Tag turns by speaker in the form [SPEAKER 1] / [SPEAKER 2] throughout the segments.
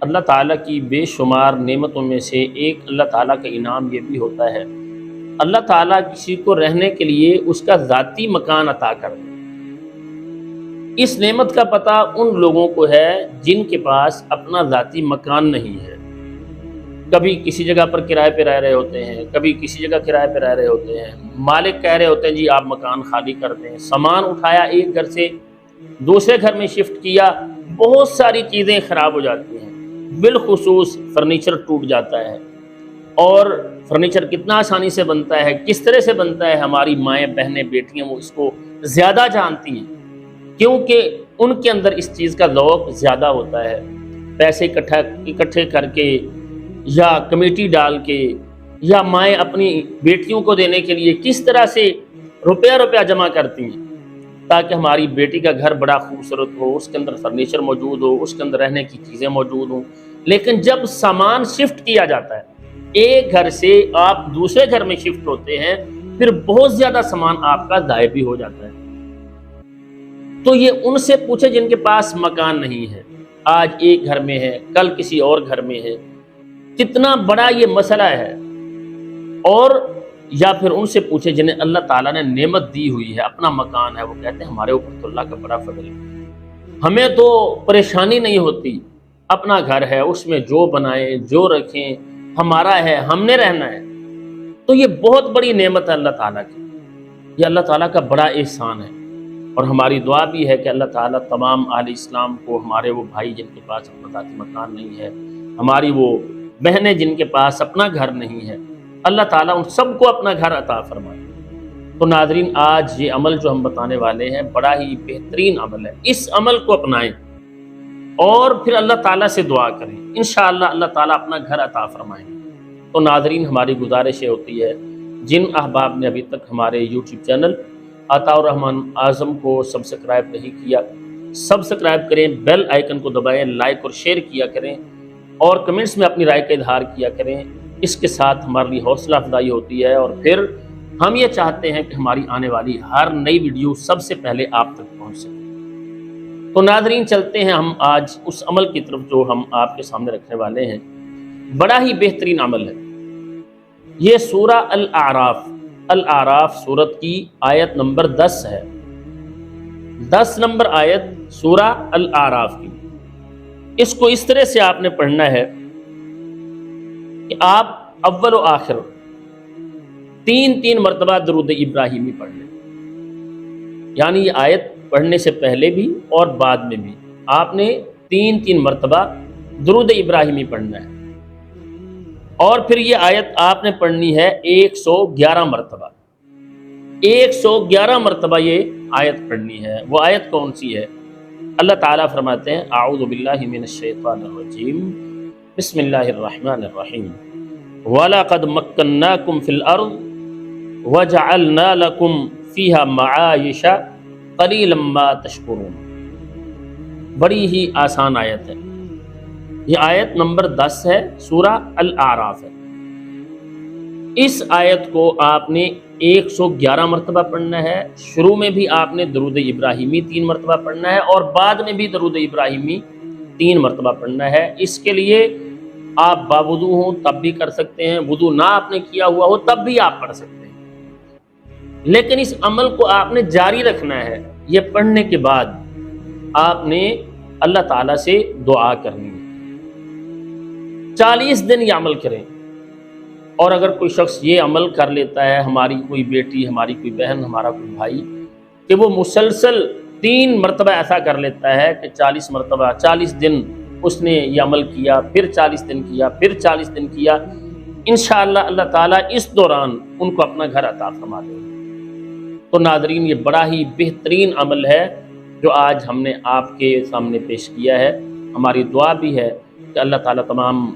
[SPEAKER 1] اللہ تعالیٰ کی بے شمار نعمتوں میں سے ایک اللہ تعالیٰ کا انعام یہ بھی ہوتا ہے، اللہ تعالیٰ کسی کو رہنے کے لیے اس کا ذاتی مکان عطا کر دے۔ اس نعمت کا پتہ ان لوگوں کو ہے جن کے پاس اپنا ذاتی مکان نہیں ہے۔ کبھی کسی جگہ پر کرائے پہ رہ رہے ہوتے ہیں، کبھی کسی جگہ کرائے پہ رہ رہے ہوتے ہیں، مالک کہہ رہے ہوتے ہیں جی آپ مکان خالی کر دیں، سامان اٹھایا ایک گھر سے دوسرے گھر میں شفٹ کیا، بہت ساری چیزیں خراب ہو جاتی ہیں، بالخصوص فرنیچر ٹوٹ جاتا ہے۔ اور فرنیچر کتنا آسانی سے بنتا ہے، کس طرح سے بنتا ہے، ہماری مائیں بہنیں بیٹیاں وہ اس کو زیادہ جانتی ہیں، کیونکہ ان کے اندر اس چیز کا ذوق زیادہ ہوتا ہے۔ پیسے اکٹھے کر کے یا کمیٹی ڈال کے یا مائیں اپنی بیٹیوں کو دینے کے لیے کس طرح سے روپیہ جمع کرتی ہیں تاکہ ہماری بیٹی کا گھر بڑا خوبصورت ہو، اس کے اندر فرنیچر موجود ہو، اس کے اندر رہنے کی چیزیں موجود ہوں۔ لیکن جب سامان شفٹ کیا جاتا ہے، ایک گھر سے آپ دوسرے گھر میں شفٹ ہوتے ہیں، پھر بہت زیادہ سامان آپ کا ضائع بھی ہو جاتا ہے۔ تو یہ ان سے پوچھے جن کے پاس مکان نہیں ہے، آج ایک گھر میں ہے، کل کسی اور گھر میں ہے، کتنا بڑا یہ مسئلہ ہے۔ اور یا پھر ان سے پوچھے جنہیں اللہ تعالیٰ نے نعمت دی ہوئی ہے، اپنا مکان ہے، وہ کہتے ہیں ہمارے اوپر تو اللہ کا بڑا فضل ہے، ہمیں تو پریشانی نہیں ہوتی، اپنا گھر ہے، اس میں جو بنائیں جو رکھیں ہمارا ہے، ہم نے رہنا ہے۔ تو یہ بہت بڑی نعمت ہے اللہ تعالیٰ کی، یہ اللہ تعالیٰ کا بڑا احسان ہے۔ اور ہماری دعا بھی ہے کہ اللہ تعالیٰ تمام اہل اسلام کو، ہمارے وہ بھائی جن کے پاس اپنا ذاتی مکان نہیں ہے، ہماری وہ بہنیں جن کے پاس اپنا گھر نہیں ہے، اللہ تعالیٰ ان سب کو اپنا گھر عطا فرمائے۔ تو ناظرین، آج یہ عمل جو ہم بتانے والے ہیں بڑا ہی بہترین عمل ہے، اس عمل کو اپنائیں اور پھر اللہ تعالیٰ سے دعا کریں، انشاءاللہ اللہ تعالیٰ اپنا گھر عطا فرمائیں۔ تو ناظرین، ہماری گزارش یہ ہوتی ہے، جن احباب نے ابھی تک ہمارے یوٹیوب چینل عطا الرحمن اعظم کو سبسکرائب نہیں کیا، سبسکرائب کریں، بیل آئیکن کو دبائیں، لائک اور شیئر کیا کریں اور کمنٹس میں اپنی رائے کا اظہار کیا کریں۔ اس کے ساتھ ہمارے لیے حوصلہ افزائی ہوتی ہے، اور پھر ہم یہ چاہتے ہیں کہ ہماری آنے والی ہر نئی ویڈیو سب سے پہلے آپ تک پہنچ سکے۔ تو ناظرین، چلتے ہیں ہم آج اس عمل کی طرف جو ہم آپ کے سامنے رکھنے والے ہیں، بڑا ہی بہترین عمل ہے۔ یہ سورہ الاعراف سورت کی آیت نمبر 10 ہے، 10 نمبر آیت سورہ الاعراف کی۔ اس کو اس طرح سے آپ نے پڑھنا ہے کہ آپ اول و آخر 3 مرتبہ درود ابراہیمی پڑھ لیں، یعنی یہ آیت پڑھنے سے پہلے بھی اور بعد میں بھی آپ نے 3 مرتبہ درود ابراہیمی پڑھنا ہے، اور پھر یہ آیت آپ نے پڑھنی ہے 111 مرتبہ، 111 مرتبہ یہ آیت پڑھنی ہے۔ وہ آیت کون سی ہے؟ اللہ تعالیٰ فرماتے ہیں اعوذ باللہ من الشیطان الرجیم، بسم اللہ الرحمن الرحیم، وَلَقَدْ مَكَّنَّاكُمْ فِي الْأَرْضِ وَجَعَلْنَا لَكُمْ فِيهَا مَعَائِشَ قَلِيلًا مَا تَشْكُرُونَ۔ بڑی ہی آسان آیت ہے، یہ آیت نمبر 10 ہے، سورہ الاعراف ہے۔ اس آیت کو آپ نے 111 مرتبہ پڑھنا ہے، شروع میں بھی آپ نے درود ابراہیمی 3 مرتبہ پڑھنا ہے، اور بعد میں بھی درود ابراہیمی 3 مرتبہ پڑھنا ہے۔ اس کے لیے آپ باوضو ہوں تب بھی کر سکتے ہیں، وضو نہ آپ نے کیا ہوا ہو تب بھی آپ پڑھ سکتے ہیں، لیکن اس عمل کو آپ نے جاری رکھنا ہے۔ یہ پڑھنے کے بعد آپ نے اللہ تعالیٰ سے دعا کرنی ہے، 40 دن یہ عمل کریں۔ اور اگر کوئی شخص یہ عمل کر لیتا ہے، ہماری کوئی بیٹی، ہماری کوئی بہن، ہمارا کوئی بھائی، کہ وہ مسلسل 3 مرتبہ ایسا کر لیتا ہے کہ 40 مرتبہ 40 دن اس نے یہ عمل کیا، پھر 40 دن کیا، پھر 40 دن کیا، انشاءاللہ اللہ تعالیٰ اس دوران ان کو اپنا گھر عطا فرما دے گا۔ تو ناظرین، یہ بڑا ہی بہترین عمل ہے جو آج ہم نے آپ کے سامنے پیش کیا ہے۔ ہماری دعا بھی ہے کہ اللہ تعالیٰ تمام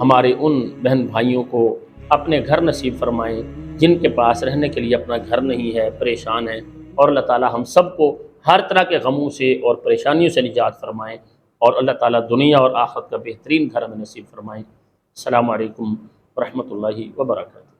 [SPEAKER 1] ہمارے ان بہن بھائیوں کو اپنے گھر نصیب فرمائیں جن کے پاس رہنے کے لیے اپنا گھر نہیں ہے، پریشان ہیں، اور اللہ تعالیٰ ہم سب کو ہر طرح کے غموں سے اور پریشانیوں سے نجات فرمائیں، اور اللہ تعالیٰ دنیا اور آخرت کا بہترین گھر ہمیں نصیب فرمائیں۔ السلام علیکم ورحمۃ اللہ وبرکاتہ۔